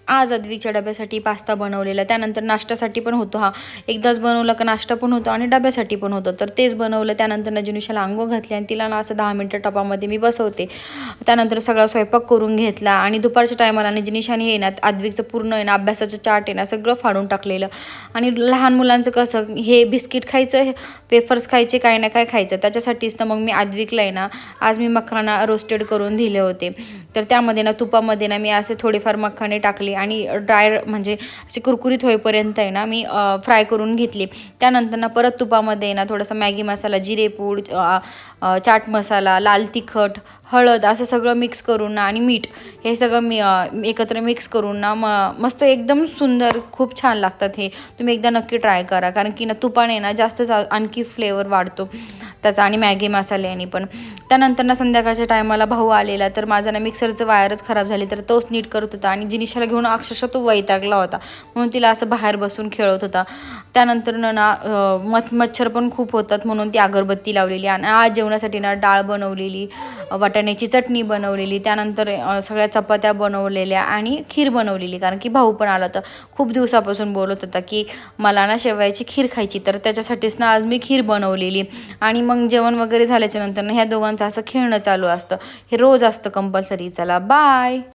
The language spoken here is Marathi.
आज अद्विकच्या डब्यासाठी पास्ता बनवलेला, त्यानंतर नाश्त्यासाठी पण होतो हा, एकदाच बनवलं का नाश्ता पण होतो आणि डब्यासाठी पण होतं. तर तेच बनवलं. त्यानंतर जिनुशाला अंघोळ घातली आणि तिला ना असं 10 मिनटं टपामध्ये मी बसवते. त्यानंतर सगळा स्वयंपाक करून घेतला आणि दुपारच्या टायमाला जिनिशाने आहे ना अद्विकचं पूर्ण आहे ना अभ्यासाचं चार्ट आहे ना सगळं फाडून टाकलेलं. आणि लहान मुलांचं कसं हे बिस्किट खायचं, वेफर्स खायचे, काय ना काय खायचं, त्याच्यासाठीच तर मग मी अद्विकला आहे ना आज मी मखाना रोस्टेड करून दिले होते. तर त्यामध्ये ना तुपामध्ये ना मी असे थोडेफार मखाने टाकले आणि ड्राय म्हणजे असे कुरकुरीत होईपर्यंत आहे ना मी फ्राय करून घेतली. त्यानंतर ना परत तुपामध्ये ना थोडासा मॅगी मसाला, जिरेपूड, चाट मसाला, लाल तिखट, हळद असं सगळं मिक्स करून ना आणि मीठ हे सगळं मी एकत्र मिक्स करून ना मस्त एकदम सुंदर खूप छान लागतात हे. तुम्ही एकदा नक्की ट्राय करा, कारण की ना तुपाने ना जास्तच आणखी फ्लेवर वाढतो त्याचा आणि मॅगी मसाल्याने पण. त्यानंतर ना संध्याकाळच्या टायमाला भाऊ आलेला, तर माझा ना मिक्सरचं वायरच खराब झाली, तर तोच नीट करत होता आणि जिनिशाला घेऊन अक्षरशः तो वैतागला होता, म्हणून तिला असं बाहेर बसून खेळत होता. त्यानंतर ना मच्छर पण खूप होतात म्हणून ती अगरबत्ती लावलेली. आणि आज जेवणासाठी ना डाळ बनवलेली, वाटाण्याची चटणी बनवलेली, त्यानंतर सगळ्या चपात्या बनवलेल्या आणि खीर बनवलेली, कारण की भाऊ पण आला होता. खूप दिवसापासून बोलत होता की मला ना शेवयाची खीर खायची, तर त्याच्यासाठीच ना आज मी खीर बनवलेली. आणि मग जेवण वगैरे झाल्याच्या नंतर ना ह्या दोघांचं असं खेळणं चालू असतं, हे रोज असतं कंपल्सरी. चला बाय.